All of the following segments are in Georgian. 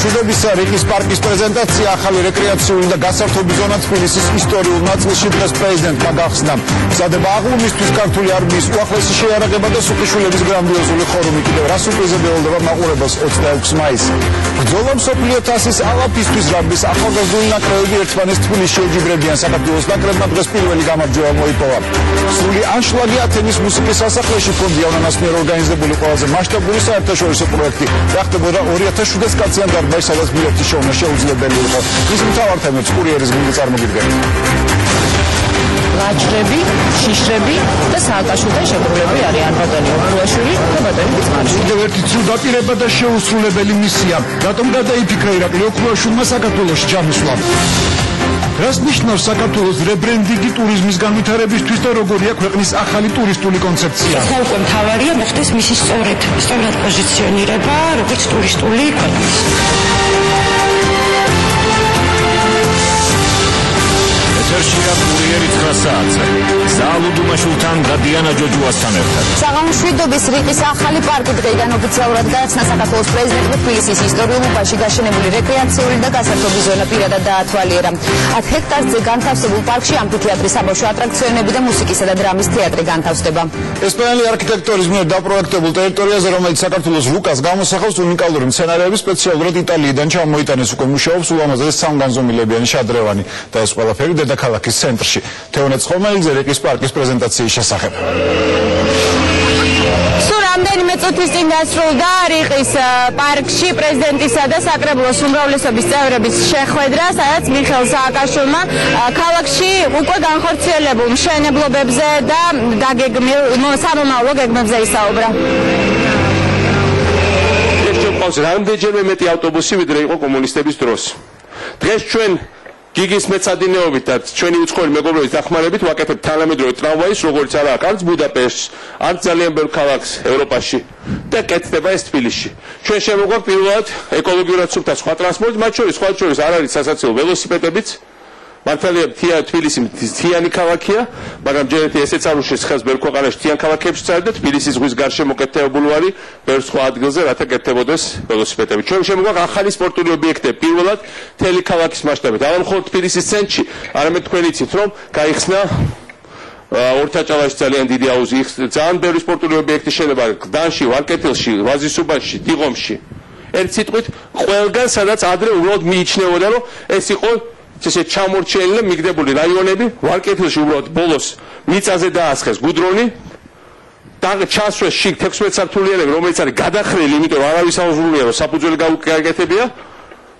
მშვიდობისა რიკის პარკის პრეზენტაცია ახალი რეკრეაციული და გასართობი ზონა თბილისის ისტორიულ ნაწილში დღეს პრეზიდენტმა გახსნა. მზადება აღლუმისთვის ქართული არმიის უახლესი შეიარაღება და სუხიშვილების გრანდიოზული ხორუმი კიდევ რას უპრიზებელდება მაყურებელს 26 მაისს. ბრძოლა მსოფლიო თასის ალაფისთვის რაგბის ახალგაზრდული ნაკრებები ერთმანეთს თბილისში ეჯიბრებიან. საქართველოს ნაკრებმა დღეს პირველი გამარჯვება მოიპოვა. სრული ანშლაგი ათენის მუსიკის სასახლეში ფონდი იავნანას მიერ ორგანიზებული ყველაზე მასშტაბური საერთაშორისო პროექტი. ხდებოდა 2700 კაციან დარბაზში, სადაც ბილეთის შოვნა შეუძლებელი იყო. ის მთავარ თემებს კურიერის გუნდი წარმოგიდგენთ. ლაჯრები, შიშრები და სააკაშვილთან შეგრულებული არიან ბატონი ოქრუაშვილი და ბატონი ბიძმარშვილი. კიდევ ერთი ცუდ დაპირება და შეუსრულებელი მისია. რატომ გადაიფიქრა ირაკლი ოქრუაშვილმა საქართველოში ჩამოსვლა? რას ნიშნავს საქართველოს რებრენდინგი ტურიზმის განვითარებისთვის და როგორია ქვეყნის ახალი ტურისტული კონცეფცია? უკვე მთავარია მოხდეს მისი სწორად პოზიციონირება როგორც ტურისტული ქვეყნის. ეთერშია კურიერი 9 საათზე. ზალუ დუმაშულთან და დიანა ჯოჯუასთან ერთად. საღამოშვიდობის რიყის ახალი პარკი დღეიდან ოფიციალურად გაიხსნა. საქართველოს პრეზიდენტმა თბილისის ისტორიულ უბანში გაშენებული რეკრეაციული და გასართობი ზონა პირადად დაათვალიერა. 10 ჰექტარზე განთავსებულ პარკში ამფითეატრი, საბავშვო ატრაქციონები და მუსიკისა და დრამის თეატრი განთავსდება. ესპანელი არქიტექტორის მიერ დაპროექტებულ ტერიტორიაზე, რომელიც საქართველოს რუკას გამოსახავს, უნიკალური მცენარეები სპეციალურად იტალიიდან ჩამოიტანეს. უკვე მუშაობს ულამაზესი სამგანზომილებიანი შადრევანი და ეს ყველაფერი დედაქალაქის ცენტრში. თეონე ცხომელიძე რიკის პარკის პრეზენტაციის შესახებ. რამდენიმე წუთის წინ დასრულდა რიყის პარკში პრეზიდენტისა და საკრებულოს უმრავლესობის წევრების შეხვედრა, სადაც მიხეილ სააკაშვილმა ქალაქში უკვე განხორციელებულ მშენებლობებზე და სამომავლო გეგმებზე ისაუბრა. ეს ჩვენს რამდენჯერმე მეტი ავტობუსი ვიდრე იყო კომუნისტების დროს. დღეს ჩვენ გიგის მეცადინეობით და ჩვენი უცხოელი მეგობრების დახმარებით ვაკეთებთ თანამედროვე ტრამვაის, როგორც არაა კარგ ბუდაპეშტს, არც ძალიან ბევრ ქალაქს ევროპაში და კეთდება ეს თბილისში. ჩვენ შემოგვაქვს პირველად ეკოლოგიურად სუფთა სხვა ტრანსპორტი, მათ შორის არ არის სასაცილო ველოსიპედებიც. მართალია თბილისი მთიანი ქალაქია, მაგრამ ჯერეთი ესეც არ უშლის ხელს ბევრ ქვეყანაში მთიან ქალაქებში და თბილისის ზღვის გარშემო კეთდებულ არის ბევრ სხვა ადგილზე, რათა კეთდებოდეს ველოსიპედები. ჩვენ შემოგვაქვს ახალი სპორტული ობიექტები, პირველად მთელი ქალაქის მასშტაბით. არა მხოლოდ თბილისის ცენტრში, არამედ თქვენ იცით, რომ გაიხსნა ორთაჭალაში ძალიან დიდი აუზი, ძალიან ბევრი სპორტული ობიექტი შენება გდანში, ვარკეთილში, ვაზისუბანში, დიღომში. ერთ სიტყვით, ყველგან სადაც ადრე უბრალოდ მიიჩნეოდა, რომ ეს იყო ესე ჩამორჩენილი და მიგდებული რაიონები, ვარკეთილში უბრალოდ ბოლოს მიწაზე დაასხეს გუდრონი და ჩასვეს შიგ 16 სართულიანები, რომელიც არის გადახრილი, იმიტომ რომ არავის აუზრუნია, რომ საფუძველი გაუკეთებია.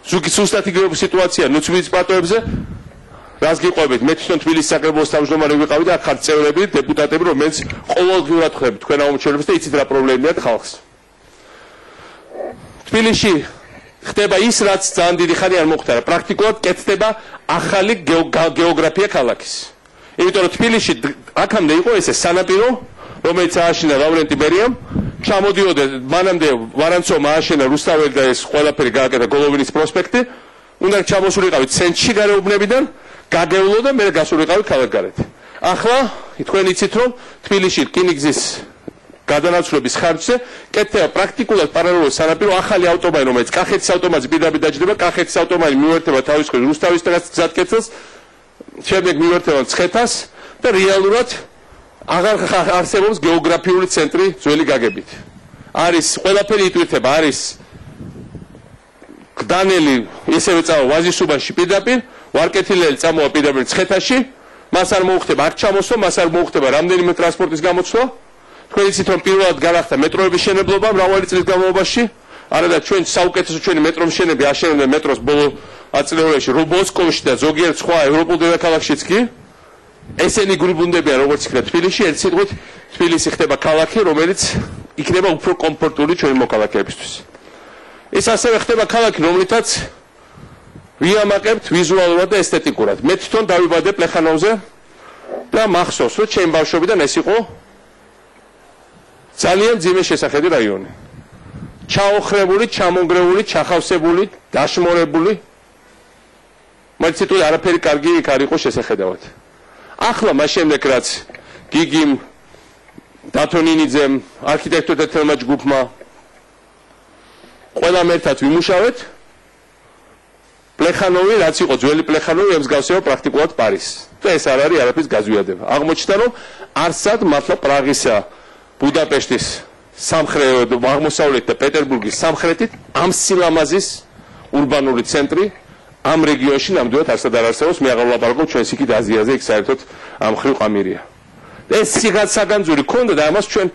ზუსტად იგივე სიტუაცია ნუცბის პატოებზე. რას გიყვებით, მე თვითონ თბილისის საკრებულოს თავმჯდომარე ვიყავი და აქ ხართ წევრები, დეპუტატები, რომელიც ყოველდღიურად ხვდებით თქვენ აუმჩევლებს და იცით რა პრობლემებია ხალხს. თბილისში ხდება ის, რაც ძალიან დიდი ხანი არ მოხდა. პრაქტიკულად კეთდება ახალი გეოგრაფია ქალაქის. იმიტომ რომ თბილისში აქამდე იყო ესე სანაპირო, რომელიც ააშენა ლავრენტი ბერიამ, ჩამოდიოდა მანამდე ვარანცოვმა ააშენა რუსთაველი და ეს ყველაფერი გააკეთა გოლოვინის პროსპექტი, უნდა ჩამოსულიყავით ცენტრში გარეუბნებიდან, გაგევლო და მე გასულიყავით ქალაქგარეთ. ახლა თქვენ იცით რომ თბილისში რკინიგზის გადანაცვლების ხარჯზე კეთდება პრაქტიკულად პარალელურად სანაპირო ახალი ავტობანი, რომელიც კახეთის ავტომატზე პირდაპირ დაჯდება, კახეთის ავტომანი მიუერთდება თავის მხრივ რუსთავის გზატკეცილს, შემდეგ მიუერთდება მცხეთას და რეალურად აღარ არსებობს გეოგრაფიული ცენტრი ძველი გაგებით. არის ყველაფერი იტვირთება, არის გდანელი ისევე წავა ვაზისუბანში პირდაპირ, ვარკეთილელი წამოვა პირდაპირ მცხეთაში, მას არ მოუხდება აქ ჩამოსვლა, მას არ მოუხდება რამდენიმე ტრანსპორტის გამოცვლა. თქვენ იცით რომ პირველად განახდა მეტროების მშენებლობა მრავალი წლის განმავლობაში, არადა ჩვენ საუკეთესო ჩვენი მეტრომშენები აშენებდნენ მეტროს ბოლო აწლეულებში რობოსკოვში და ზოგიერთ სხვა ევროპულ დედაქალაქშიც კი. ესენი გრუბუნდებიან როგორც იქნება თბილისში, ერთ სიტყვით თბილისი ხდება ქალაქი, რომელიც იქნება უფრო კომფორტული ჩვენი მოქალაქეებისთვის. ეს ასევე ხდება ქალაქი, რომლითაც ვიამაყებთ ვიზუალურად და ესთეტიკურად. მე თვითონ დავიბადე პლეხანოვზე და მახსოვს, რომ ჩემი ბავშვობიდან ეს იყო ძალიან ძიმე შესახედი რაიონი. ჩაოხრებული, ჩამონგრეული, ჩახავსებული, დაშმორებული. მაგრამ ციტული არაფერი კარგი იქ არ იყო შესახედავად. ახლა მას შემდეგ რაც გიგიმ დათონინიძემ, არქიტექტორთა თელმა ჯგუფმა ყველამ ერთად ვიმუშავეთ პლეხანოვი, რაც იყო ძველი პლეხანოვი, ემსგავსება პრაქტიკულად პარიზს. და ეს არ არის არაფრის გაზვიადება. აღმოჩნდა, რომ არსად მართლა პრაღისა, ბუდაპეშტის სამხრეთ, აღმოსავლეთ და პეტერბურგის სამხრეთით ამ სილამაზის ურბანული ცენტრი ამ რეგიონში ნამდვილად არსად არ არსებობს. მე აღარ ვლაპარაკობ ჩვენს იქით აზიაზე, იქ საერთოდ ამ ხრივ ყამირია. ეს საგანძური ქონდა და ამას ჩვენ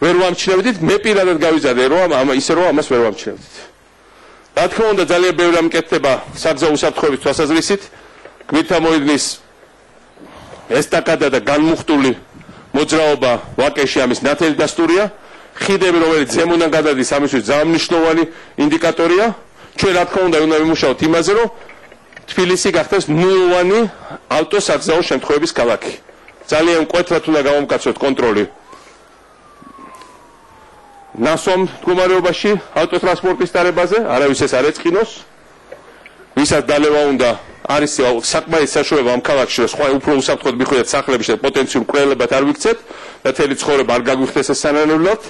ვერ ვამჩნევდით. მე პირადად გავიზარდე, რომ ისე რომ ამას ვერ ვამჩნევდით. რა თქმა უნდა, ძალიან ბევრი რამ მკეთდება საგზაო უსაფრთხოების თვალსაზრისით. გვითამოიძნის ესტაკადა და განმუხტული მოძრაობა ვაკეში ამის ნათელი დასტურია. ხიდები, რომელიც ზემოდან გადადის, ამისთვის ძალიან მნიშვნელოვანი ინდიკატორია. ჩვენ რა თქმა უნდა უნდა ვიმუშაოთ იმაზე, რომ თბილისი გახდეს ნულოვანი ავტოსაგზაო შემთხვევების ქალაქი. ძალიან მკვეთრად უნდა გავამკაცოთ კონტროლი ნასვამ მდგომარეობაში ავტოტრანსპორტის დარებაზე, არავის ეს არ ეწყინოს. ვისაც დალევა უნდა არის საკმარის საშუალება ამ ქალაქში, რომ სხვა უფრო უსაფრთხოდ მიხვიდეთ სახლებში და პოტენციურ მკვლელებად არ ვიქცეთ და თელი ცხოვრება არ გაგვიხდეს ეს სანანულად.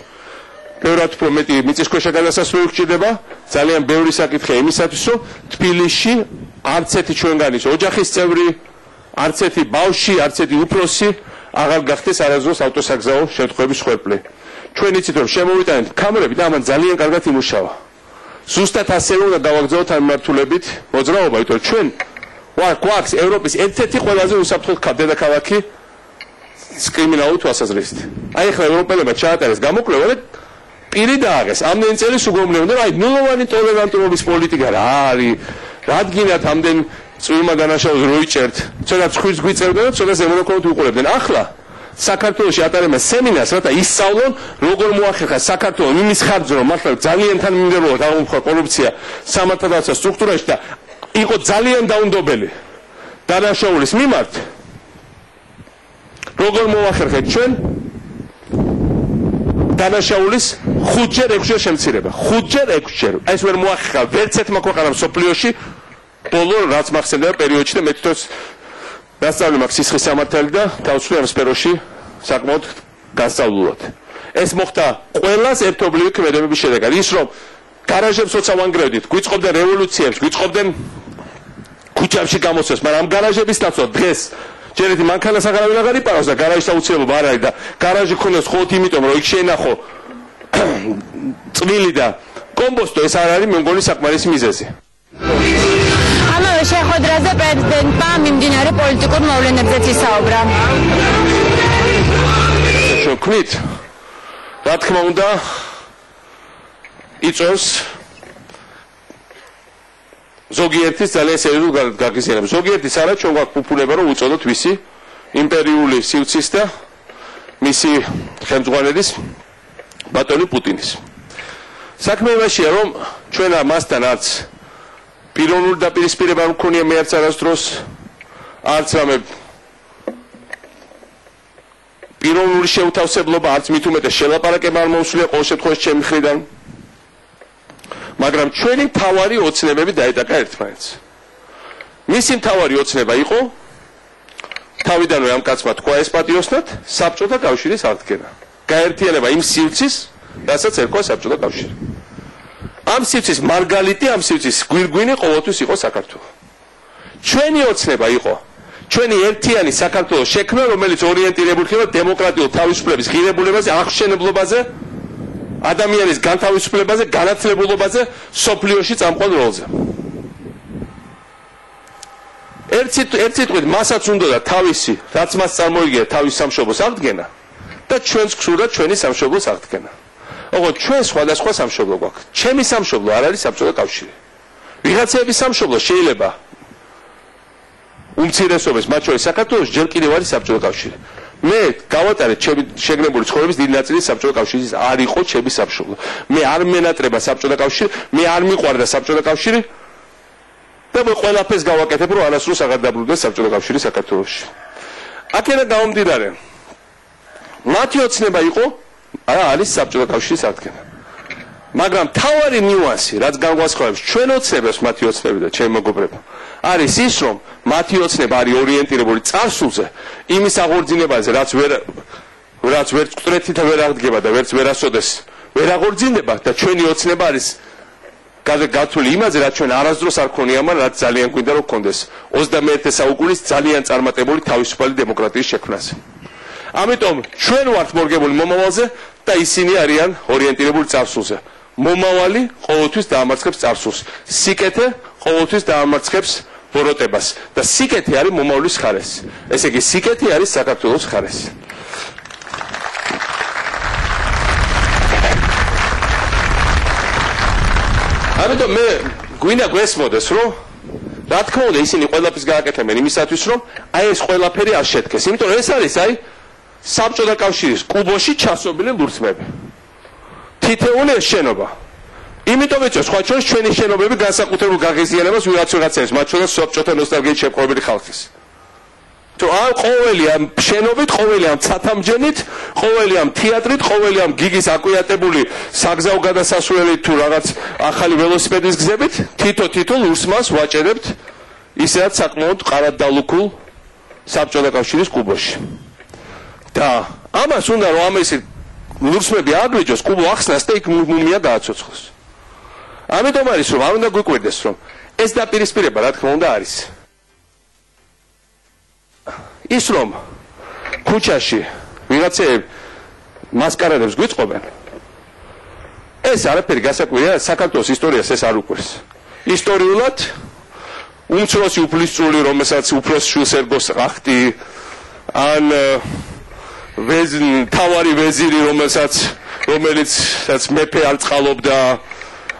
ბევრად უფრო მეტი მიწისქვეშა გადასასვლელი გვჭირდება. ძალიან ბევრი საკითხია იმისათვის, რომ თბილისში არც ერთი ჩვენგანის ოჯახის წევრი, არც ერთი ბავშვი, არც ერთი უფროსი აღარ გახდეს არასდროს ავტოსაგზაო შემთხვევების ხვერპლი. ჩვენ იცით, რომ შემოვიტანეთ კამერები და ამან ძალიან კარგად იმუშავა. ზუსტად ასევე უნდა გავაგზავნოთ ამ მიმართულებით მოძრაობა, იმიტომ რომ ჩვენ გვაქვს ევროპის ერთ-ერთი ყველაზე უსაფრთხო დედაქალაქი კრიმინალური თვალსაზრისით. აი ახლა ევროპელებმა ჩაატარეს გამოკვლევა და პირი დააღეს. ამდენი წელი უგონებდნენ, რომ აი ნულოვანი ტოლერანტობის პოლიტიკა რა არის, რადგანაც ამდენ წვიმა დანაშაულს როიჭერთ, ცოტა ცხვირს გვიწევდნენ და ცოტა ზემოდაქონდ უყურებდნენ. ახლა საქართველოში ატარებენ სემინარს, რათა ისწავლონ, როგორ მოახერხა საქართველოს იმის ხარჯზე, რომ მართლა ძალიან თანმიმდევრულად აღმოფხვრა კორუფცია სამართალდაცვა სტრუქტურაში და იყო ძალიან დაუნდობელი დანაშაულის მიმართ. როგორ მოახერხეთ ჩვენ დანაშაულის 5-ჯერ 6-ჯერ შემცირება. 5-ჯერ 6-ჯერ. ეს ვერ მოახერხა ვერც ერთმა ქვეყანამ სოფლიოში ბოლო რაც მახსენდება პერიოდში და მე თვითონ დასწავლე მაქვს სისხლის სამართალი და გავცვლი ამ სფეროში საკმაოდ გასწავლულად. ეს მოხდა ყველას ერთობლივი ქმედებების შედეგად. ის რომ გარაჟებს როცა ვანგრევდით, გვიწყობდნენ რევოლუციებს, გვიწყობდნენ ქუჩებში გამოსვლას, მაგრამ ამ გარაჟების დაცვა დღეს ჯერეთი მანქანას აღარავინ აღარ იპარავს და გარაჟის აუცილებლობა არ არის და გარაჟი ქონდეს მხოლოდ იმიტომ, რომ იქ შეინახო წვილი და კომბოსტო, ეს არ არის მე მგონი საკმარისი მიზეზი. ამავე შეხვედრაზე პრეზიდენტმა მიმდინარე პოლიტიკურ მოვლენებზეც ისაუბრა. შევქმნით, რა თქმა უნდა, იწვევს ზოგიერთის ძალიან სერიოზულ გაგიზიანებას. ზოგიერთის არა, ჩვენ გვაქვს უფლება, რომ უწოდოთ ვისი იმპერიული სივრცის და მისი ხელმძღვანელის ბატონი პუტინის. საქმე იმაშია, რომ ჩვენ ამასთან არც პიროვნული დაპირისპირება არ მქონია მე არც არასდროს, არც რამე პიროვნული შეუთავსებლობა, არც მით უმეტეს შელაპარაკება არ მოусულია ყოველ შემთხვევაში ჩემი მხრიდან. მაგრამ ჩვენი მთავარი ოცნებები დაეტაკა ერთმანეთს. მისი მთავარი ოცნება იყო თავიდანვე ამ კაცმა თქვა ეს პატიოსნად საბჭოთა კავშირის აღდგენა. გაერთიანება იმ სივრცის, რასაც ერქვა საბჭოთა კავშირი. ამ სივრცის მარგალიტი, ამ სივრცის გვირგვინი ყოველთვის იყო საქართველო. ჩვენი ოცნება იყო ჩვენი ერთიანი საქართველოს შექმნა, რომელიც ორიენტირებული ხდება დემოკრატიულ თავისუფლების ღირებულებაზე, აღშენებლობაზე, ადამიანის განთავისუფლებაზე, განათლებულობაზე, სოფლიოში წამყვან როლზე. ერთ სიტყვით მასაც უნდა თავისი, რაც მას წარმოიგია თავის სამშობლოს აღდგენა და ჩვენს გსურდა ჩვენი სამშობლოს აღდგენა. ოღონდ ჩვენ სხვადასხვა სამშობლო გვაქვს. ჩემი სამშობლო არ არის საბჭოთა კავშირი. ვიღაცების სამშობლო შეიძლება უმცირესობის, მათ შორის საქართველოს ჯერ კიდევ არის საბჭოთა კავშირი. მე გავატარეთ ჩემი შეგნებული ცხოვრების დიდი ნაწილი საბჭოთა კავშირის არ იყო ჩემი სამშობლო. მე არ მენატრება საბჭოთა კავშირი, მე არ მიყვარდა საბჭოთა კავშირი და მე ყველაფერს გავაკეთებ, რომ არასდროს აღარ დაბრუნდეს საბჭოთა კავშირი საქართველოში. აქედან გამომდინარე, მათი ოცნება იყო არა არის საბჭოთა კავშირის აღდგენა. მაგრამ თავარი ნიუანსი, რაც განგვასხვავებს ჩვენ ოცნებას მათი ოცნები და ჩემი მეგობრებო, არის ის, რომ მათი ოცნება არის ორიენტირებული წარსულზე, იმის აღორძინებაზე, რაც ვერც მკვდრეთით ვერ აღდგება და ვერც ვერასოდეს ვერ აღორძინდება და ჩვენი ოცნება არის გათვლილი იმაზე, რაც ჩვენ არასდროს არ ქონია, მაგრამ რაც ძალიან გვინდა რომ გქონდეს 21 საუკუნის ძალიან წარმატებული თავისუფალი დემოკრატიის შექმნაზე. ამიტომ ჩვენ ვართ მორგებული მომავალზე და ისინი არიან ორიენტირებული წარსულზე. მომავალი ყოველთვის დაამარცხებს წარსულს. სიკეთე ყოველთვის დაამარცხებს ბოროტებას და სიკეთე არის მომავლის ხარეს. ესე იგი სიკეთე არის საქართველოს ხარეს. ამიტომ მე გვინდა გვესმოდეს, რომ რა თქმა უნდა ისინი ყველაფერს გააკეთებენ იმისათვის, რომ აი ეს ყველაფერი არ შედგეს. იმიტომ რომ ეს არის აი საბჭოთა კავშირის კუბოში ჩასობილი ლურსმები. თითოეული ეს შენობა. იმიტომ ეწევს სხვა ჩვენს ჩვენი შენობები განსაკუთრებულ გაღიზიანებას ვიღაცებს, მათ შორის საბჭოთა ნოსტალგიით შეპყრობილი ხალხის. თუ ამ ყოველი ამ შენობით, ყოველი ამ ცათამჯენით, ყოველი ამ თეატრით, ყოველი ამ გიგის აკვიატებული საგზაო გადასასვლელით თუ რაღაც ახალი ველოსიპედის გზებით, თითო ლურსმას ვაჭერებთ ისედაც საკმაოდ ყარად დალუქულ საბჭოთა კავშირის კუბოში. და ამას უნდა რომ ამისი ლურსმები აგვიჯოს კუბო ახსნას და იქ მუმია გააცოცხლოს. ამიტომ არის რომ არ უნდა გვიკვირდეს რომ ეს დაპირისპირება რა თქმა უნდა არის. ის რომ ქუჩაში ვიღაცები მასკარადებს გვიწყობენ ეს არაფერი გასაკვირია საქართველოს ისტორიას ეს არ უყვირს. ისტორიულად უმცროსი უფლისწული რომელსაც უფროს შვილს ერგოს ყახტი ან თავარი ვეზირი რომელიც მეფე არ წყალობდა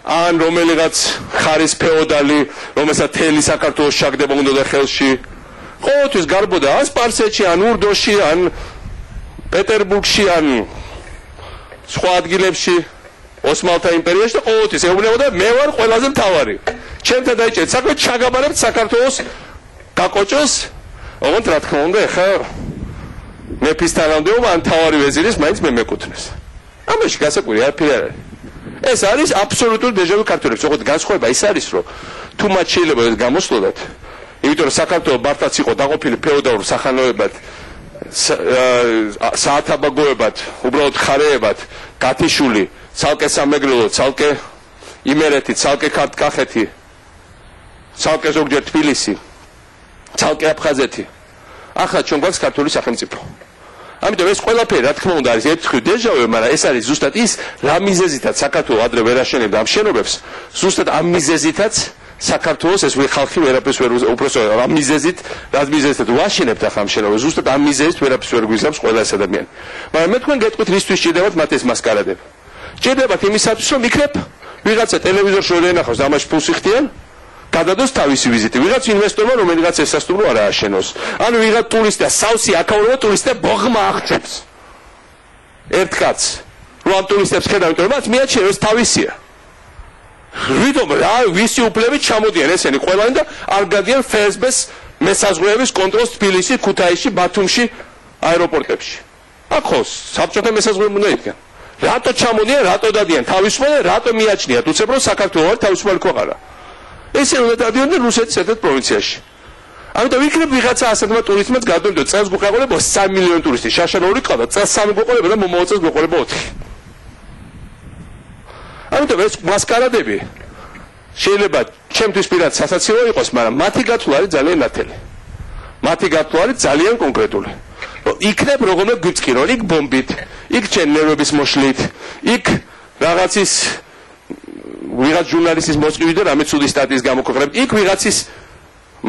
ან რომელიღაც ხარის ფეოდალი რომელსაც თელი საქართველოს შაგდება უნდა ხელში ყოველთვის გარბოდა ან სპარსეთში ან ურდოში ან პეტერბურგში ან სხვა ადგილებში ოსმალთა იმპერიაში და ყოველთვის ეუბნებოდა მე ვარ ყველაზე მთავარი ჩემთან დაიჭერეთ საქმე ჩაგაბარებთ საქართველოს გაკოჭოს ოღონდ რა თქმა უნდა ეხა მეფის თანამდებობა ან თავარი ვეზირის მაინც მე მეკუთვნეს. ამაში გასაკვირი არაფერი არ არის. ეს არის აბსოლუტური დეჟავუ ქართველებს. ოღონდ განსხვავება ის არის, რომ თუ მათ შეიძლება ეს გამოსვლოდათ, იმიტომ რომ საქართველო მართლაც იყო დაყოფილი ფეოდალურ სახანოებად, საათაბაგოებად, უბრალოდ ხარეებად, გათიშული, ცალკე სამეგრელო, ცალკე იმერეთი, ცალკე კახეთი, ცალკე ზოგჯერ თბილისი, ცალკე აფხაზეთი. ახლა ჩვენ გვაქვს ქართული სახელმწიფო. ამიტომ ეს ყველაფერი რა თქმა უნდა არის ერთხელ დეჟავუ, მაგრამ ეს არის ზუსტად ის რა მიზეზითაც საქართველოს ადრე ვერ აშენებდა ამ შენობებს, ზუსტად ამ მიზეზითაც საქართველოს ეს ხალხი ვერაფერს ვერ უბრალოდ ამ მიზეზით, რა მიზეზით ვაშენებთ ახლა ამ შენობებს, ზუსტად ამ მიზეზით ვერაფერს ვერ გვიზამს ყველა ეს ადამიანი. მაგრამ მე თქვენ გეტყვით რისთვის ჭირდებათ მათ ეს მასკარადები. ჭირდებათ იმისათვის რომ იქნებ ვიღაცა ტელევიზორში ვერ ენახავს და ამაში ფულს იხდიან გადადოს თავისი ვიზიტი. ვიღაც ინვესტორმა რომელიღაც ესასტუმრო არ ააშენოს. ანუ ვიღაც ტურისტი და სავსე აკავრება ტურისტებს ბოღმა აღწევს. ერთ კაცს რომ ამ ტურისტებს ხედავ, იმიტომ რომ მათ მიაჩნია ეს თავისია. რითომ რა ვისი უფლებით ჩამოდიან ესენი ყველანი და არ გადიან FSB-ს მესაზღვრეების კონტროლს თბილისში, ქუთაისში, ბათუმში, აეროპორტებში. ახო საბჭოთა მესაზღვრეები უნდა იდგან. რატო ჩამოდიან, რატო დადიან თავისუფალ, რატო მიაჩნიათ უცებ რომ საქართველო არის თავისუფალი ქვეყანა. ესე უნდა დადიოდნენ რუსეთის ერთ-ერთ პროვინციაში. ამიტომ იქნებ ვიღაცა ასეთმა ტურისტმაც გადავიდო წელს გვეყოლება 3 მილიონი ტურისტი, შაშანაური ყავდა, წელს 3 გვეყოლება და მომავალ წელს გვეყოლება 4. ამიტომ ეს მასკარადები შეიძლება ჩემთვის პირად სასაცილო იყოს, მაგრამ მათი გათვლა არის ძალიან ნათელი. მათი გათვლა არის ძალიან კონკრეტული. იქნებ როგორმე გვიწყირო, იქ ბომბით, იქ ჩემ ნერვების მოშლით, იქ რაღაცის ვიღაც ჟურნალისტის მოსყიდვით და რამე ცუდი სტატიის გამოქვეყნებით, იქ ვიღაცის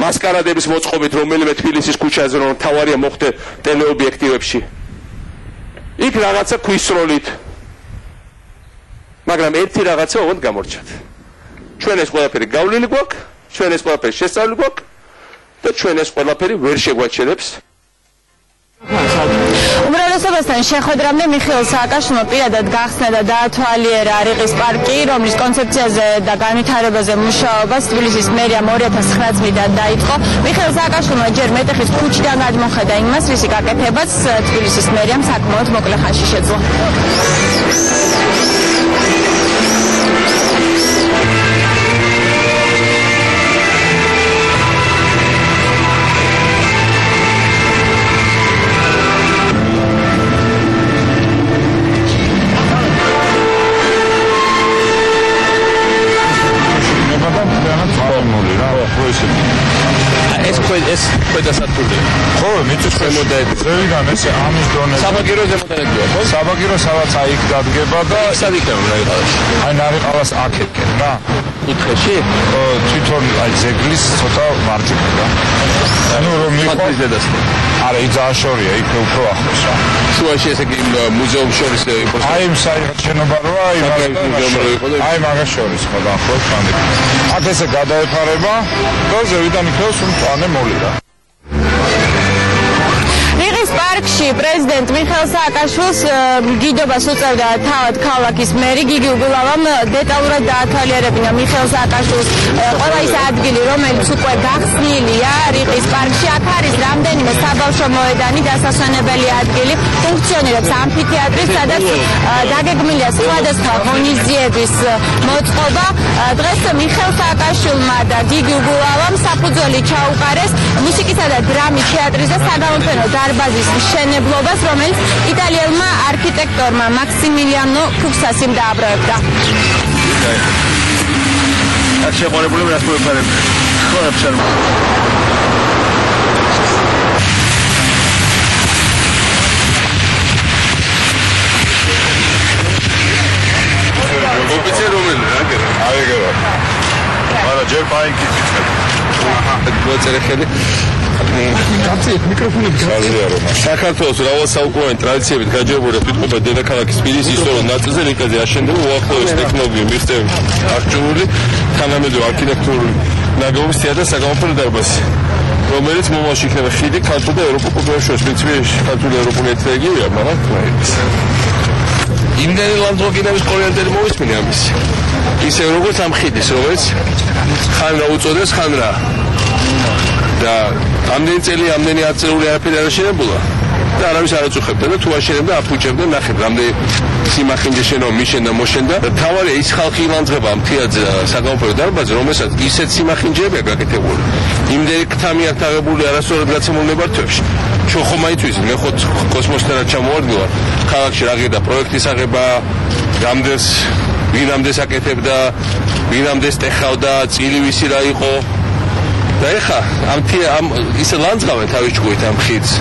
მასკარადების მოწყობით რომელიმე თბილისის ქუჩაზე რომ თავარია მოხდე ტელეობიექტივებში. იქ რაღაცა ქვისროლით. მაგრამ ერთი რაღაცა ოღონდ გამორჩათ. ჩვენ ეს ყველაფერი გავლილი გვაქვს, ჩვენ ეს ყველაფერი შესწავლილი გვაქვს და ჩვენ ეს ყველაფერი ვერ შეგვაჩერებს. უმრავლესობასთან შეხვედრამდე მიხეილ სააკაშვილმა პირადად გახსნა და დაათვალიერა რიყის პარკი, რომლის კონცეფციაზე და განვითარებაზე მუშაობას თბილისის მერიამ 2009 წლიდან დაიწყო. მიხეილ სააკაშვილმა ჯერ მეტეხის ქუჩიდან გადმოხედა იმას, რისი გაკეთებაც თბილისის მერიამ საკმაოდ მოკლე ხანში შეძლო. ეს ქვედასართულია. ხო, მიწის ზემოდაედი. ზევიდან ეს ამის დონე. საბაგირო ზემოდაედია, ხო? საბაგირო სადაც აი იქ დადგება და სად იქნება ნარიყალაში? აი ნარიყალას აქეთკენ რა. კუთხეში? თვითონ აი ზეგლის ცოტა მარჯვნივ რა. ანუ რომ მათთვის დედასთან. არა, იძაა შორია, იქ უფრო ახლოს რა. შუაში ესე იგი მუზეუმ შორის იყო. აი იმ საერთოდ შენობა როა, აი მაგას შორის ხო დაახლოებით ხანდი. აქ ესე გადაეფარება და ზევიდან იქნებს მწვანე მოლი რა. რიყის პარკში პრეზიდენტ მიხეილ სააკაშვილს მგიდობას უწევდა თავად ქალაქის მერი გიგი უგულავამ დეტალურად დაათვალიერებინა მიხეილ სააკაშვილს ყველა ის ადგილი, რომელიც უკვე გახსნილია რიყის პარკში. აქ არის რამდენიმე საბავშვო მოედანი, დასასვენებელი ადგილი, ფუნქციონირებს ამფითეატრი, სადაც დაგეგმილია სხვადასხვა ღონისძიების მოწყობა. დღეს მიხეილ სააკაშვილმა და გიგი უგულავამ საფუძველი ჩაუყარეს მუსიკისა და დრამის თეატრის და საგამოფენო დარბაზის მშენებლობას, რომელიც იტალიელმა არქიტექტორმა მაქსიმილიანო ფუქსასიმ დააბრუნებდა. აქ შეყვარებული რას მოეფარებთ? ხო, აბსოლუტურად. ოფიცერული რა გერა? აი გერა. არა, ჯერ პაინკი წიწებ. აჰა, მოწერე ხელი. გაწიეთ მიკროფონები გაწიეთ. საქართველოს რავალ საუკუნოვანი ტრადიციებით გაჯერებული თვითმყოფა დედაქალაქის თბილისის ისტორიულ ნაწილზე რიყეზე აშენდება უახლოესი ტექნოლოგიური მიღწევებით აღჭურვილი თანამედროვე არქიტექტურული ნაგებობის თეატრი საგამოფენო დარბაზი, რომელიც მომავალში იქნება ხიდი ქართულ და ევროპულ კულტურებს შორის. პრინციპში ქართული და ევროპული ერთდროიგია, მაგრამ იმდენი ლანდშაფტის კორიენტერი მოვისმინე ამის. ისე როგორც ამ ხიდის, რომელიც ხან რა უწოდეს, ხან რა. და ამდენი წელი, ამდენი აწეული არაფერი არ აშენებულა და არავის არ აწუხებდა და თუ აშენებდა აფუჭებდა, ნახეთ, რამდენი სიმახინჯე შენობა მიშენდა, მოშენდა და თავარია ის ხალხი ილანძღება ამ თეატრზე საგამოფენო დარბაზზე, რომელსაც ისეთ სიმახინჯეებია გაკეთებული. იმდენი ქტამი აქვს აღებული არასწორად გაცემულ ნებართვებში. ჩვენ ხომ აითვის, მე ხო კოსმოსთანაც ჩამოვარდნილა, ქალაქში რა ღირდა პროექტის აღება, ვინამდეს აკეთებდა, ვინამდეს ტეხავდა, წილი ვისი რა იყო. და ეხა ამ ისე ლანძღავენ თავის ჭკუით ამ ხიდს.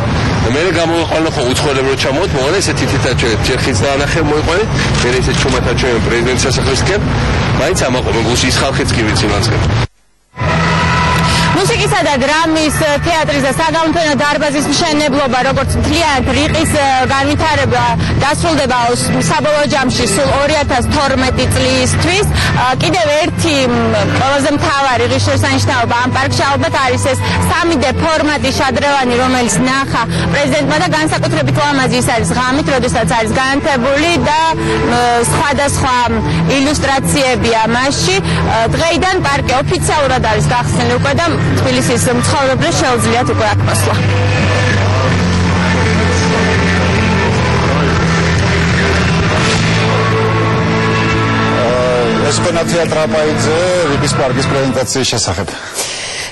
მე გამოვიყვანო ხო უცხოელები რო ჩამოვთ, მოყოლე ესე თითითაც ჯერ ხიდს დაანახე მოიყვანე, მე ესე ჩუმათა ჩვენ პრეზიდენტის სასახლისკენ, მაინც ამაყობენ გულში ის ხალხიც კი ვიცი ლანძღავენ. მუსიკისა და დრამის თეატრის და საგამოფენო დარბაზის მშენებლობა, როგორც მთლიანად რიყის განვითარება დასრულდება საბოლოო ჯამში სულ 2012 წლისთვის. კიდევ ერთი ყველაზე მთავარი ღირსშესანიშნაობა ამ პარკში ალბათ არის ეს 3D ფორმატის შადრევანი, რომელიც ნახა პრეზიდენტმა და განსაკუთრებით ლამაზი ის არის ღამით, როდესაც არის განათებული და სხვადასხვა ილუსტრაციებია მასში. დღეიდან პარკი ოფიციალურად არის გახსნილი უკვე და თბილისის მცხოვრებლებს შეუძლიათ უკვე აქ მოსვლა. ესპენა თეატრაპაიძე რიყის პარკის პრეზენტაციის შესახებ.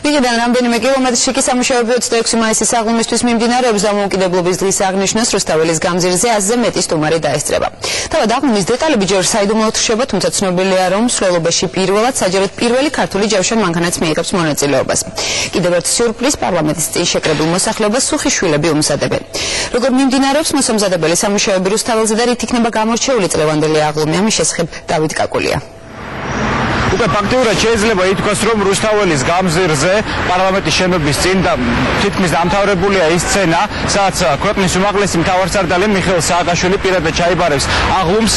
იქიდან რამდენიმე კილომეტრის შეკი სამუშაოები 26 მაისის აღლუმისთვის მიმდინარეობს და მოუკიდებლობის დღის აღნიშვნას რუსთაველის გამზირზე 100-ზე მეტი სტუმარი დაესწრება. თავად აღლუმის დეტალები ჯერ საიდუმლოდ რჩება, თუმცა ცნობილია, რომ მსვლელობაში პირველად საჯაროდ პირველი ქართული ჯავშან მანქანაც მიიღებს მონაწილეობას. კიდევ ერთ სიურპრიზ პარლამენტის წინ შეკრებილ მოსახლეობას სუხიშვილები უმზადებენ. როგორ მიმდინარეობს მოსამზადებელი სამუშაოები რუსთაველზე და რით იქნება გამორჩეული წლევანდელი აღლუმი, ამის შესახებ დავით კაკულია. უკვე ფაქტიურად შეიძლება ითქვას, რომ რუსთაველის გამზირზე პარლამენტის შენობის წინ და თითქმის დამთავრებულია ის სცენა, სადაც ქვეყნის უმაღლესი მთავარსარდალი მიხეილ სააკაშვილი პირადად ჩაიბარებს აღლუმს.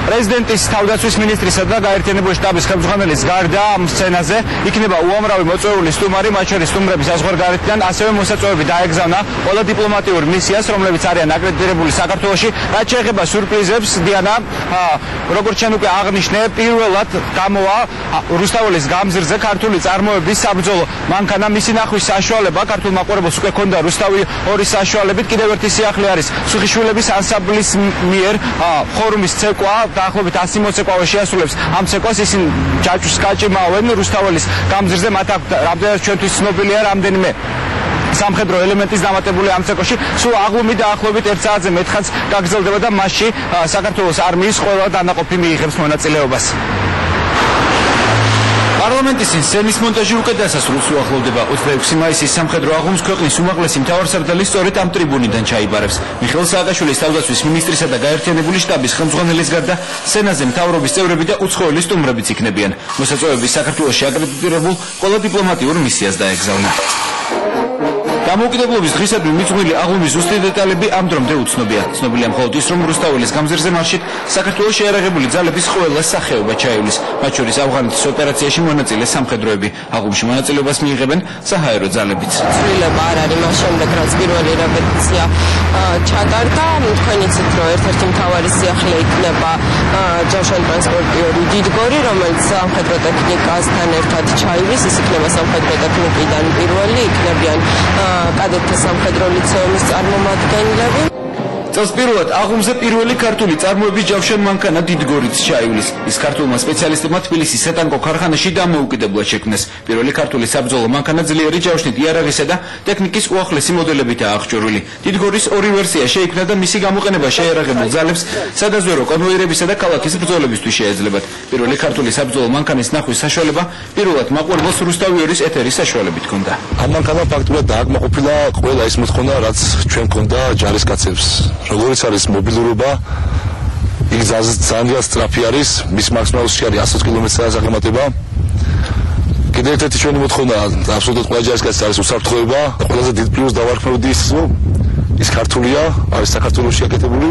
პრეზიდენტის თავდაცვის მინისტრისა და გაერთიანებული შტაბის ხელმძღვანელის გარდა ამ სცენაზე იქნება უამრავი მოწვეული სტუმარი, მათ შორის სტუმრების საზღვარგარეთიდან, ასევე მოსაწვევები დაეგზავნა ყველა დიპლომატიურ მისიას, რომლებიც არიან აკრედიტირებული საქართველოში. რაც შეეხება სიურპრიზებს, დიანა, როგორც ჩვენ უკვე აღნიშნე, პირველად გამოვა რუსთაველის გამზირზე ქართული წარმოების საბრძოლო მანქანა, მისი ნახვის საშუალება ქართულ მაყურებელს უკვე ჰქონდა რუსთავი 2 საშუალებით. კიდევ ერთი სიახლე არის სუხიშვილების ანსამბლის მიერ ფორუმის ცეკვა, დაახლოებით 100 მოცეკვავე შეასრულებს ამ ცეკვას. ისინი ჯაჭვს გაჭიმავენ რუსთაველის გამზირზე, მათ აქვს რამდენად ჩვენთვის ცნობილია რამდენიმე სამხედრო ელემენტის დამატებული ამ ცეკვაში. სულ აღლუმი დაახლოებით 1 საათზე მეტხანს გაგრძელდება და მასში საქართველოს არმიის ყველა დანაყოფი მიიღებს მონაწილეობას. პარლამენტის სცენის მონტაჟი უკვე დასასრულს უახლოვდება. 26 მაისის სამხედრო აღლუმს ქვეყნის უმაღლესი მთავარსარდალი სწორედ ამ ტრიბუნიდან ჩაიბარებს. მიხეილ სააკაშვილის თავდაცვის მინისტრისა და გაერთიანებული შტაბის ხელმძღვანელის გარდა სცენაზე მთავრობის წევრები და უცხოელი სტუმრებიც იქნებიან. მოსაწვევები საქართველოში აკრედიტირებულ ყველა დიპლომატიურ მისიას დაეგზავნა. დამოუკიდებლობის დღისადმი მიძღვნილი აღლუმის ზუსტი დეტალები ამ დრომდე უცნობია. ცნობილია მხოლოდ ის, რომ რუსთაველის გამზირზე მარშით საქართველოს შეიარაღებული ძალების ყველა სახეობა ჩაივლის, მათ შორის ავღანეთის ოპერაციაში მონაწილე სამხედროები. აღლუმში მონაწილეობას მიიღებენ საჰაერო ძალებიც. ცვლილება არ არის მას შემდეგ, რაც პირველი რეპეტიცია ჩატარდა. თქვენ იცით, რომ ერთ-ერთი მთავარი სიახლე იქნება ჯავშანტრანსპორტიორი დიდგორი, რომელიც სამხედრო ტექნიკასთან ერთად ჩაივლის. ის იქნება სამხედრო ტექნიკიდან პირველი, იქნებიან კადეტთა სამხედრო ლიცეუმის წარმომადგენლები. წელს პირველად აღლუმზე პირველი ქართული წარმოების ჯავშან მანქანა დიდგორიც ჩაივლის. ის ქართულმა სპეციალისტებმა თბილისის სეტანკო ქარხანაში დამოუკიდებლად შექმნეს. პირველი ქართული საბრძოლო მანქანა ძლიერი ჯავშნით იარაღისა და ტექნიკის უახლესი მოდელებითაა აღჭურვილი. დიდგორის ორი ვერსია შეიქმნა და მისი გამოყენება შეიარაღებულ ძალებს სადაზვერო კონვოირებისა და ქალაქის ბრძოლებისთვის შეეძლებათ. პირველი ქართული საბრძოლო მანქანის ნახვის საშუალება პირველად მაყურებელს რუსთავიორის ეთერის საშუალებით ჰქონდა. ამ მანქანამ ფაქტურად დააკმაყოფილა ყველა ის მოთხოვნა, რაც ჩვენ ჰქონდა ჯარისკაცებს. როგორიც არის მობილურობა, იქ ძალიან სწრაფი არის, მის მაქსიმალურში არის 120 კმ/სთ აღემატება. კიდევ ერთი ჩვენი მოთხოვნა აბსოლუტურად ყველა ჯარისკაცის არის უსაფრთხოება. ყველაზე დიდ პლუს დავარქმევდი ის, რომ ის ქართულია, არის საქართველოში აკეთებული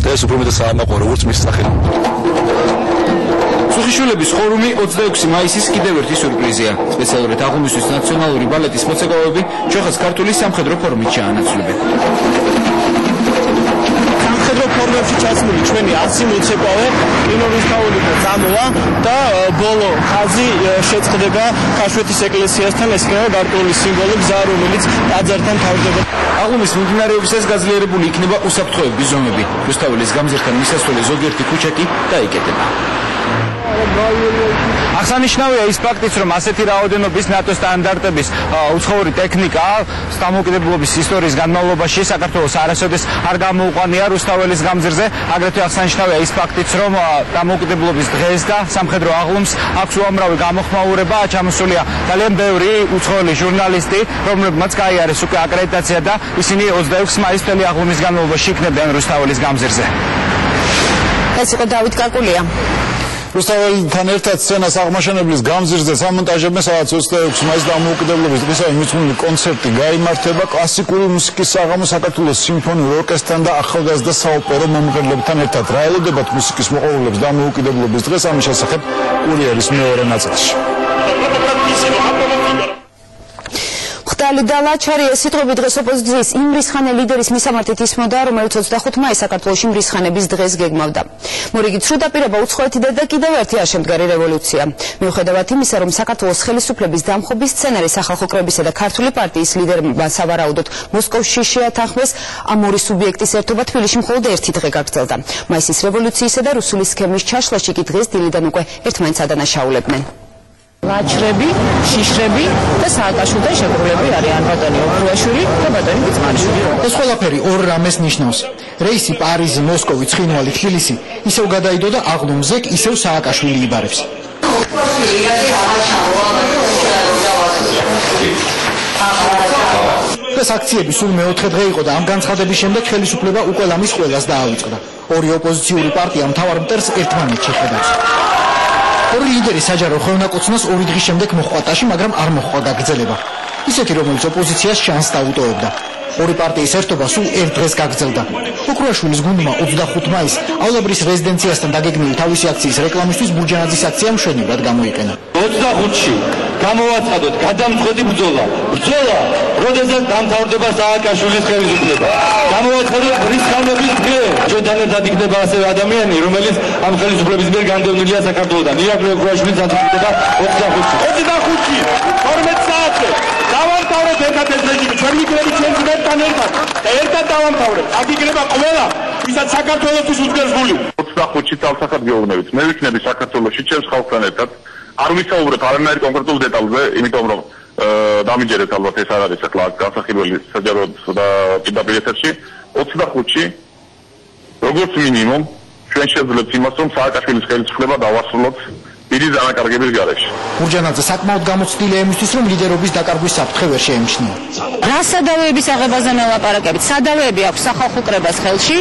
და ეს უფრო მეტად საამაყო, როგორც მის სახელი. სუხიშვილების ხორუმი 26 მაისის კიდევ ერთი სიურპრიზია. სპეციალურად აღლუმისთვის ნაციონალური ბალეტის მოცეკვავები ჩეხას ქართული სამხედრო ფორმით ჩაანაცვლებენ. სამხედრო ფორმებში ჩასმული ჩვენი 100 მოცეკვავე ინორუსთაველთა წამოვა და ბოლო ხაზი შეწყდება ქაშვეთის ეკლესიასთან. ეს იქნება გარკვეული სიმბოლო გზა, რომელიც ტაძართან თავდება. აღლუმის მიმდინარეობისას გაძლიერებული იქნება უსაფრთხოების ზომები. რუსთაველის გამზირთან მისასვლელი ზოგიერთი ქუჩა კი დაიკეტება. აღსანიშნავია ის ფაქტიც, რომ ასეთი რაოდენობის ნატო სტანდარტების უცხოური ტექნიკა დამოუკიდებლობის ისტორიის განმავლობაში საქართველოს არასოდეს არ გამოუყვანია რუსთაველის გამზირზე. აგრეთვე აღსანიშნავია ის ფაქტიც, რომ დამოუკიდებლობის დღეს და სამხედრო აღლუმს აქვს უამრავი გამოხმაურება. ჩამოსულია ძალიან ბევრი უცხოელი ჟურნალისტი, რომლებმაც გაიარეს უკვე აკრედიტაცია და ისინი 26 მაისს მთელი აღლუმის განმავლობაში იქნებიან რუსთაველის გამზირზე. ეს იყო დავით კაკულია. რუსთაველთან ერთად სცენას აღმაშენებლის გამზირზე სამონტაჟებმა სადაც 26 მაისს დამოუკიდებლობის დღესაა მიძღვნილი კონცერტი გაიმართება. კლასიკური მუსიკის საღამო საქართველოს სიმფონიურ ორკესტრთან და ახალგაზრდა საოპერო მომღერლებთან ერთად. რა ელოდებათ მუსიკის მოყვარულებს დამოუკიდებლობის დღეს, ამის შესახებ კურიერის მეორე ნაწილში. ხტალი და ლაჩარი ეს სიტყვები დღეს ოპოზიციის იმ მრისხანე ლიდერის მისამართით ისმოდა, რომელიც 25 მაისს საქართველოში მრისხანების დღეს გეგმავდა. მორიგი ცრუ დაპირება უცხოეთიდან და კიდევ ერთი აშემდგარი რევოლუცია. მიუხედავად იმისა, რომ საქართველოს ხელისუფლების დამხობის სცენარი სახალხო კრებისა და ქართული პარტიის ლიდერმა სავარაუდოდ მოსკოვში შეათანხმეს, ამ ორი სუბიექტის ერთობა თბილისში მხოლოდ ერთი დღე გაგრძელდა. მაისის რევოლუციისა და რუსული სქემის ჩაშლაში კი დღეს დილიდან უკვე ერთმანეთს ადანაშაულებდნენ. ლაჩრები, შიშრები და სააკაშვილთან შეგროვებული არიან ბატონი ობრუაშვილი და ბატონი ბიძმანიშვილი. ეს ყველაფერი ორ რამეს ნიშნავს. რეისი პარიზი, მოსკოვი, ცხინვალი, თბილისი ისევ გადაიდო და აღლუმზე ისევ სააკაშვილი იბარებს. ეს აქციები სულ მეოთხე დღე იყო და ამ განცხადების შემდეგ ხელისუფლება უკვე ლამის ყველას დაავიწყდა. ორი ოპოზიციური პარტია მთავარ მტერს ერთმანეთში ხედავს. ორი ლიდერი საჯარო ხელნაკოცნას ორი დღის შემდეგ მოჰყვა ტაში, მაგრამ არ მოჰყვა გაგრძელება. ისეთი, რომელიც ოპოზიციას შანსს დაუტოვებდა. ორი პარტიის ერთობა სულ ერთ დღეს გაგრძელდა. ოქრუაშვილის გუნდმა 25 მაისს აულაბრის რეზიდენციასთან დაგეგმილი თავისი აქციის რეკლამისთვის ბურჯანაძის აქცია მშვენივრად გამოიყენა. 25-ში გამოვაცხადოთ გადამწყვეტი ბრძოლა. ბრძოლა, როდესაც დამთავრდება სააკაშვილის ხელისუფლება. გამოვაცხადოთ მრისხანების დღე. ჩვენთან ერთად იქნება ასევე ადამიანი, რომელიც ამ ხელისუფლების მიერ განდევნილია საქართველოდან. ირაკლი ოქრუაშვილის დაწესება 25-ში. 25-ში 12 საათზე დავამთავრეთ ერთად ეს რეჟიმი. ჩვენ ვიქნებით ჩვენ ძმებთან ერთად და ერთად დავამთავრეთ. აქ იქნება ყველა, ვისაც საქართველოსთვის უძღებს გული. 25-ში თავსახად გეუბნებით. მე ვიქნები საქართველოში ჩემს ხალხთან ერთად. არ ვისაუბრებ არანაირ კონკრეტულ დეტალზე, იმიტომ რომ დამიჯერეთ ალბათ ეს არ არის ახლა განსახილველი საჯაროდ და პირდაპირ ეთერში. 25-ში როგორც მინიმუმ ჩვენ შევძლებთ იმას, რომ სააკაშვილის ხელისუფლება დავასრულოთ დიდი დანაკარგების გარეშე. მურჯანაძე საკმაოდ გამოცდილია იმისთვის, რომ ლიდერობის დაკარგვის საფრთხე ვერ შეემჩნია. რა სადავეების აღებაზე ნელაპარაკებით? სადავეები აქვს სახალხო კრებას ხელში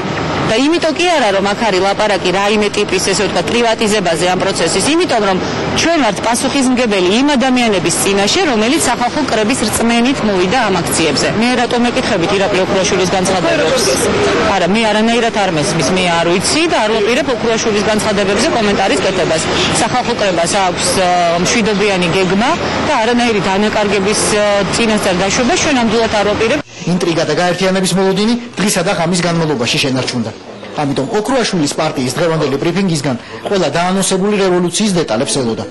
და იმიტომ კი არა რომ აქ არის ლაპარაკი რაიმე ტიპის ესე ვთქვათ პრივატიზებაზე ამ პროცესის, იმიტომ რომ ჩვენ ვართ პასუხისმგებელი იმ ადამიანების წინაშე, რომელიც სახალხო კრების რწმენით მოვიდა ამ აქციებზე. მე რატომ მეკითხებით ირაკლი ოქრუაშვილის განცხადებებს? არა, მე არანაირად არ მესმის, მე არ ვიცი და არ ვაპირებ ოქრუაშვილის განცხადებებზე კომენტარის კეთებას. სახალხო კრებას აქვს მშვიდობიანი გეგმა და არანაირი დანაკარგების წინასწარ დაშვება ჩვენ ამდულად არ ვაპირებ. ინტრიგა და გაერთიანების მოლოდინი დღისა და ღამის განმავლობაში შენარჩუნდა. ამიტომ ოქრუაშვილის პარტიის დღევანდელი ბრიფინგისგან ყველა დაანონსებული რევოლუციის დეტალებს ელოდა.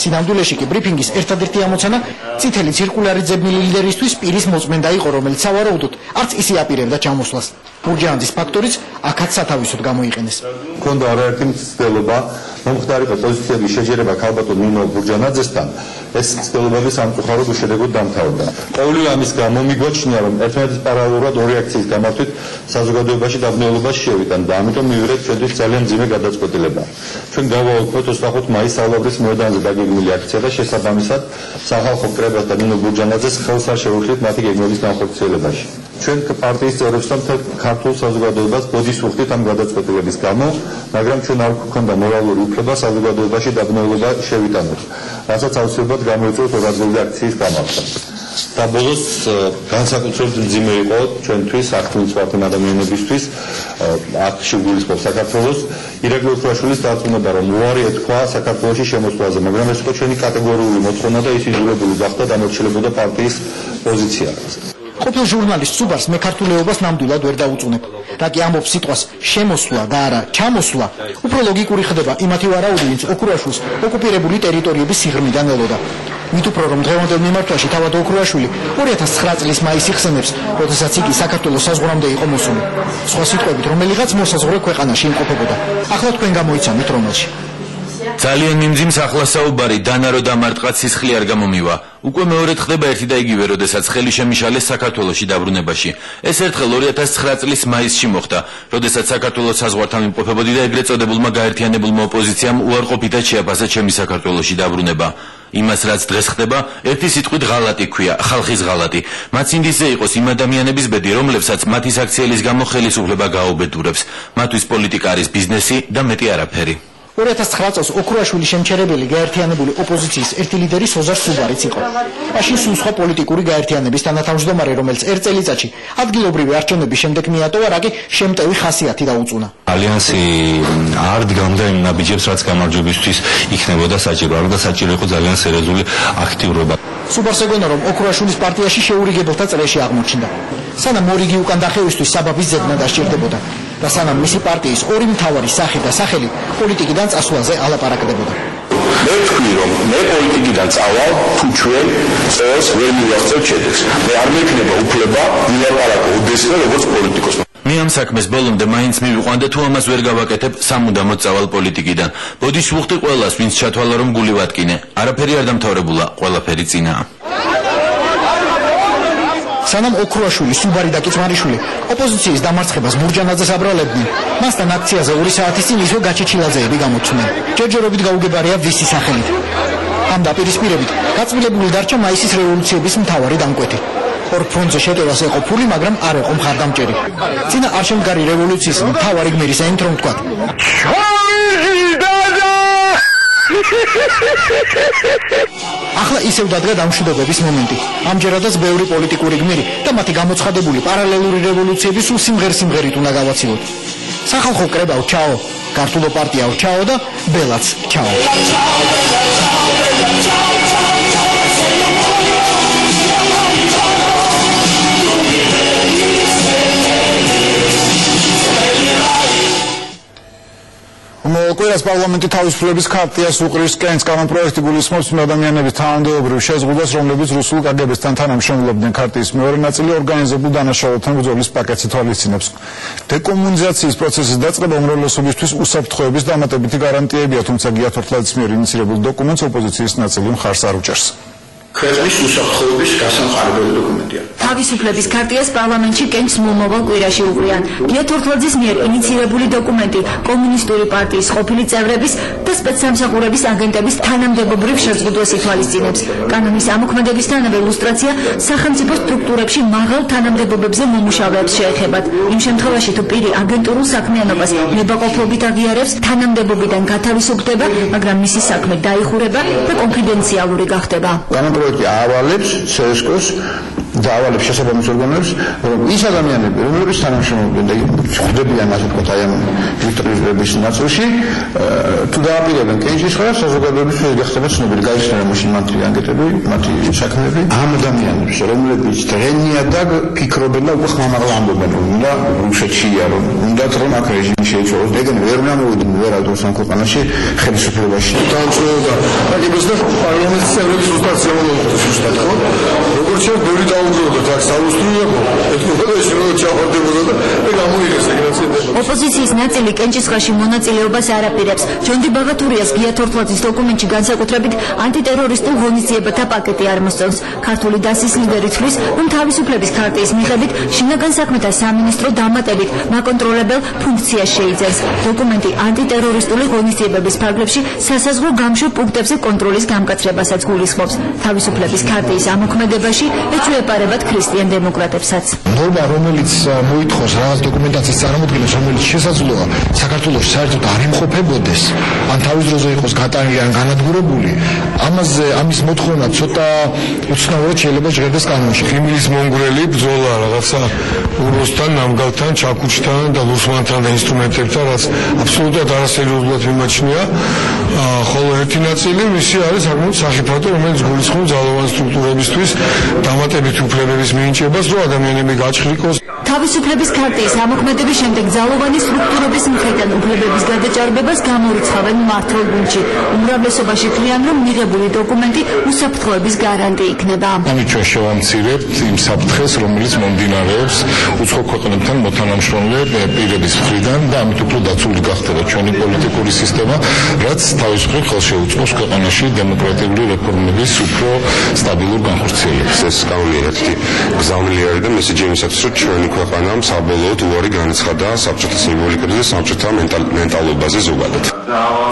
სინამდვილეში კი ბრიფინგის ერთადერთი ამოცანა წითელი ცირკულარი ძებნილი ლიდერისთვის პირის მოწმენდა იყო, რომელიც სავარაუდოდ არც ისე აპირებდა ჩამოსვლას. მურჯანაძის ფაქტორიც აქაც სათავისოდ გამოიყენეს. მქონდა არაერთი მცდელობა მომხდარიყო პოზიციების შეჯერება ქალბატონ ნინო ბურჯანაძესთან, ეს მცდელობები სამწუხაროდ უშედეგოდ დამთავრდა. ყოველივე ამის გამო მიგვაჩნია, რომ ერთმანეთის პარალელურად ორი აქციის გამართვით საზოგადოებაში დაბნეულობაში შევიტან და ამიტომ მივიღეთ ჩვენთვის ძალიან მძიმე გადაწყვეტილება. ჩვენ გავაუქმოთ 25 მაისს ალავრის მოედანზე დაგეგმილი აქცია და შესაბამისად სახალხო კრებას და ნინო ბურჯანაძეს ხელს არ შევუხდით მათი გეგმების განხორციელებაში. ჩვენ პარტიის წევრებს და მთელ ქართულ საზოგადოებას ბოდის ვუხდით ამ გადაწყვეტილების გამო, მაგრამ ჩვენ არ გვქონდა მორალური უფლება საზოგადოებაში დაბნეულობა შევიტანოთ, რასაც აუცილებლად გამოიწვევს ორაზრული აქციის გამართვა. და ბოლოს განსაკუთრებით მძიმე იყო ჩვენთვის აქტივის პარტიის ადამიანებისთვის აქ შეგულისხმობს საქართველოს ირაკლი ოქრუაშვილის დარწმუნება, რომ უარი ეთქვა საქართველოში შემოსვლაზე, მაგრამ ეს იყო ჩვენი კატეგორიული მოთხოვნა და ის იძულებული გახდა დამორჩილებოდა პარტიის პოზიცია. ყოფილ ჟურნალისტ სუბარს მე ქართულეობას ნამდვილად ვერ დაუწუნებ. რა კი ამბობს სიტყვას შემოსვლა და არა ჩამოსვლა, უფრო ლოგიკური ხდება იმათი ვარაუდი, ვინც ოქრუაშვილს ოკუპირებული ტერიტორიების სიღრმიდან ელოდა. მით უფრო რომ დღევანდელ მიმართვაში თავად ოქრუაშვილი 2009 წლის მაისი ხსენებს, როდესაც იგი საქართველოს საზღვრამდე იყო მოსული. სხვა სიტყვებით, რომელიღაც მოსაზღვრე ქვეყანაში იმყოფებოდა. ახლა თქვენ გამოიცანით რომელში. ძალიან მიმძიმს ახლა საუბარი დანარო დამარტყად სისხლი არ გამომივა. უკვე მეორედ ხდება ერთი და იგივე, როდესაც ხელი შემიშალეს საქართველოში დაბრუნებაში. ეს ერთხელ 2009 წლის მაისში მოხდა, როდესაც საქართველოს საზღვართან იმყოფებოდი და ეგრეთ წოდებულმა გაერთიანებულმა ოპოზიციამ უარყოფითად შეაფასა ჩემი საქართველოში დაბრუნება. იმას რაც დღეს ხდება, ერთი სიტყვით ღალატი ქვია, ხალხის ღალატი. მათ ინდისზე იყოს იმ ადამიანების ბედი, რომლებსაც მათი საქციელის გამო ხელისუფლება გააუბედურებს. მათთვის პოლიტიკა არის ბიზნესი და მეტი არაფერი. 2009 წელს ოქრუაშვილი შემჩერებელი გაერთიანებული ოპოზიციის ერთი ლიდერი სოზარ სუბარიც იყო. მაშინ სულ სხვა პოლიტიკური გაერთიანების თანათავმჯდომარე, რომელიც ერთ წელიწადში ადგილობრივი არჩევნების შემდეგ მიატოვა, რა კი შემტევი ხასიათი დაუწუნა. ალიანსი არ დგამდა იმ ნაბიჯებს, რაც გამარჯვებისთვის იქნებოდა საჭირო, არა და საჭირო იყო ძალიან სერიოზული აქტიურობა. სუბარს ეგონა, რომ ოქრუაშვილის პარტიაში შეურიგებელთა წრეში აღმოჩნდა. სანამ მორიგი უკან დახევისთვის საბაბის ზედნა დასჭირდებოდა და სანამ მისი პარტიის ორი მთავარი სახე და სახელი პოლიტიკიდან წასვლაზე ალაპარაკდებოდა. მე ვთქვი, რომ მე პოლიტიკიდან წავალ, თუ ჩვენ წელს ვერ მივაღწევთ შედეგს. მე არ მექნება უფლება ვილაპარაკო ოდესმე როგორც პოლიტიკოსმა. მე ამ საქმეს ბოლომდე მაინც მივიყვანდა, თუ ამას ვერ გავაკეთებ, სამუდამოდ წავალ პოლიტიკიდან. ბოდის ვუხდი ყველას, ვინც ჩათვალა რომ გული ვატკინე. არაფერი არ დამთავრებულა, ყველაფერი წინაა. სანამ ოქრუაშვილი, სუბარი და კიცმარიშვილი ოპოზიციის დამარცხებას მურჯანაძეს აბრალებდნენ, მასთან აქციაზე 2 საათის წინ ისო გაჩეჩილაძეები გამოჩნდნენ. ჯერჯერობით გაუგებარია ვისი სახელით. ამ დაპირისპირებით გაწმილებული დარჩა მაისის რევოლუციების მთავარი დამკვეთი. ორ ფრონტზე შეტევას ეყო ფული, მაგრამ არ ეყო მხარდამჭერი. წინა არშემდგარი რევოლუციის მთავარი გმირის ენით რომ ვთქვათ. ახლა ისევ დადგა დამშვიდობების მომენტი. ამჯერადაც ბევრი პოლიტიკური გმირი და მათი გამოცხადებული პარალელური რევოლუციები სულ სიმღერ-სიმღერით უნდა გავაცილოთ. სახალხო კრებავ ჩაო, ქართულო პარტიაო ჩაო და ბელაც ჩაო. კვირას პარლამენტი თავისუფლების ქარტიას უყრის კენს კანონპროექტი გულისხმობს იმ ადამიანების თანამდებობრივ შეზღუდვას, რომლებიც რუსულ კგბ-სთან თანამშრომლობდნენ. ქარტიის მეორე ნაწილი ორგანიზებულ დანაშაულებთან ბრძოლის პაკეტს ითვალისწინებს. დეკომუნიზაციის პროცესის დაწყება უმრავლესობისთვის უსაფრთხოების დამატებითი გარანტიებია, თუმცა გია თორთლაძის მიერ ინიციირებულ დოკუმენტს ოპოზიციის ნაწილი მხარს არ უჭერს. ქვეყნის უსაფრთხოების გასამყარებელი დოკუმენტი. გამოდიან. თავისუფლების ქარტიას პარლამენტში კენჭს მომავალ კვირაში უყრიან. გია თორთლაძის მიერ ინიციირებული დოკუმენტი კომუნისტური პარტიის ყოფილი წევრების და სპეცსამსახურების აგენტების თანამდებობრივ შეზღუდვას ითვალისწინებს. კანონის ამოქმედებისთანავე ლუსტრაცია სახელმწიფო სტრუქტურებში მაღალ თანამდებობებზე მომუშავეებს შეეხებათ. იმ შემთხვევაში თუ პირი აგენტურულ საქმიანობას ნებაყოფლობით აღიარებს, თანამდებობიდან გათავისუფლდება, მაგრამ მისი საქმე დაიხურება და კონფიდენციალური გახდება. კანონპროექტი ავალებს CSKO-ს და ავალებს შესაბამის ორგანოებს, რომ ის ადამიანები, რომლებიც თანამშრომლობენ და ხვდებიან ასე ვთქვათ აი ამ ელექტრონიზების ნაწილში, თუ დააპირებენ კენჭის ხელს, საზოგადოებისთვის გახდება ცნობილი, გაიხსნება მაშინ მათი ანკეტები, მათი საქმეები. ამ ადამიანებს, რომლებიც დღენიადად ფიქრობენ და უკვე ხმამაღლა ამბობენ, რომ უნდა რუსეთშია, რომ უნდათ რომ აქ რეჟიმი შეიცვალოს, ეგენ ვერ გამოვიდნენ ვერადოს ამ ქვეყანაში ხელისუფლებაში. დაუწევდა აკიბეს და პარლამენტის წევრების ზუსტად შემოგვიყვეს ზუსტად ხო? როგორც შეიძლება ბევრი დაუგროვდათ აქ საუსტრია ხო? ეთქობა ეს რომ ჩავარდებოდა და ეგ ამოიღეს ეგრაცია. ოპოზიციის ნაწილი კენჭისყრაში მონაწილეობას არ აპირებს. ჯონდი ბაღათურიას გია თორთლაძის დოკუმენტში განსაკუთრებით ანტიტერორისტულ ღონისძიებათა პაკეტი არ მოსწონს. ქართული დასის ლიდერი თვლის, რომ თავისუფლების ქარტიის მიხედვით შინაგან საქმეთა სამინისტრო დამატებით მაკონტროლებელ ფუნქციას შეიძენს. დოკუმენტი ანტიტერორისტული ღონისძიებების ფარგლებში სასაზღვრო გამშვ პუნქტებზე კონტროლის გამკაცრებასაც გულისხმობს. თავისუფლების ქარტიის ამოქმედებაში ეჭვეპარებათ ქრისტიან დემოკრატებსაც. ნორმა, რომელიც მოითხოვს რაღაც დოკუმენტაციის წარმოქმნას, რომელიც შესაძლოა საქართველოს საერთოდ არ იმყოფებოდეს, ან თავის დროზე იყოს გატანილი ან განადგურებული, ამის მოთხოვნა ცოტა უცნაურად შეიძლება ჟღერდეს კანონში. ქიმიის მონგრელი ბრძოლა რაღაცა უროსთან, ნამგალთან, ჩაკუჩთან და ლუსმანთან და ინსტრუმენტებთან, რაც აბსოლუტურად არასერიოზულად მიმაჩნია. ხოლო ერთი ნაწილი მისი არის საკმაოდ სახიფათო, რომელიც გულისხმობს ძალოვან სტრუქტურებისთვის დამატებით უფლებების მინიჭებას, რომ ადამიანები გაჩხრიკოს. თავისუფლების ქარტიის ამოქმედების შემდეგ ძალოვანი სტრუქტურების მხრიდან უფლებების გადაჭარბებას გამორიცხავენ მმართველ გუნდში. უმრავლესობაში თვლიან, რომ მიღებული დოკუმენტი უსაფრთხოების გარანტი იქნება. ამით ჩვენ შევამცირებთ იმ საფრთხეს, რომელიც მომდინარეობს უცხო ქვეყნებთან მოთანამშრომლე პირების მხრიდან და ამით უფრო დაცული გახდება ჩვენი პოლიტიკური სისტემა, რაც თავისუფლად ხელშეუწყობს ქვეყანაში დემოკრატიული რეფორმების უფრო სტაბილურ განხორციელებას. ეს კანონი ერთი გზავნილი არის და მესიჯი იმისათვის, რომ ჩვენი ქვეყანა საბოლოოდ უარი განაცხადა საბჭოთა სიმბოლიკაზე და საბჭოთა მენტალობაზე ზოგადად.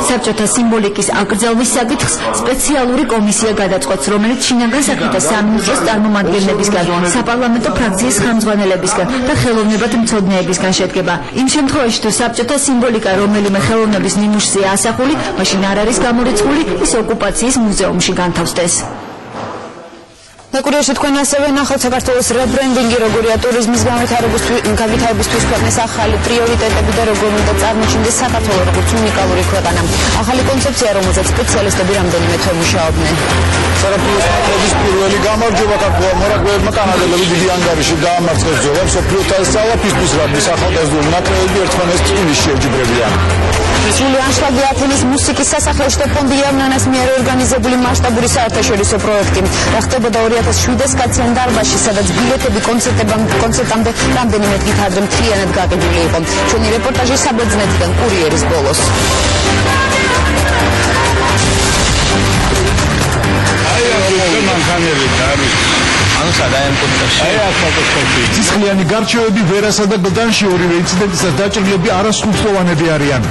საბჭოთა სიმბოლიკის აკრძალვის საკითხს სპეციალური კომისია გადაწყვეტს, რომელიც შინაგან საქმეთა სამინისტროს წარმომადგენლებისგან, საპარლამენტო ფრაქციის ხელმძღვანელებისგან და ხელოვნებათმცოდნეებისგან შედგება. იმ შემთხვევაში, თუ საბჭოთა სიმბოლიკა რომელიმე ხელოვნების ნიმუშზეა ასახული, მაშინ არ არის გამორიცხული, ის ოკუპაციის მუზეუმში განთავსდეს. ნაკურიაში თქვენ ასევე ნახავთ საქართველოს რებრენდინგი, როგორია ტურიზმის განვითარებისთვის ქვეყნის ახალი პრიორიტეტები და როგორ უნდა წარმოჩინდეს საქართველო როგორც უნიკალური ქვეყანა. ახალი კონცეფცია, რომელზეც სპეციალისტები რამდენიმე თვე მუშაობდნენ. სარაფიოს მატლების პირველი გამარჯვება ქართველ მორაგბეებმა კანადელები დიდი ანგარიში დაამარცხეს ბრძოლას. მსოფლიო თასწავლა ფისთვის რაგბის ახალგაზრდული ნაკრებები ერთმანეთს თბილისში ეჯიბრებიან. სრული ანშლაგი ათენის მუსიკის სასახლეში და ფონდი იავნანას მიერ ორგანიზებული მასშტაბური საერთაშორისო პროექტი. რა ხდებოდა 2007 კაციან დარბაზში, სადაც ბილეთები კონცერტამდე რამდენიმე დღით ადრე მთლიანად გაყიდული იყო. ჩვენი რეპორტაჟი საბერძნეთიდან კურიერის ბოლოს. ცისხლიანი გარჩევები ვერასა და გლდანში ორივე ინციდენტისას დაჭრილები არასრულწლოვანები არიან.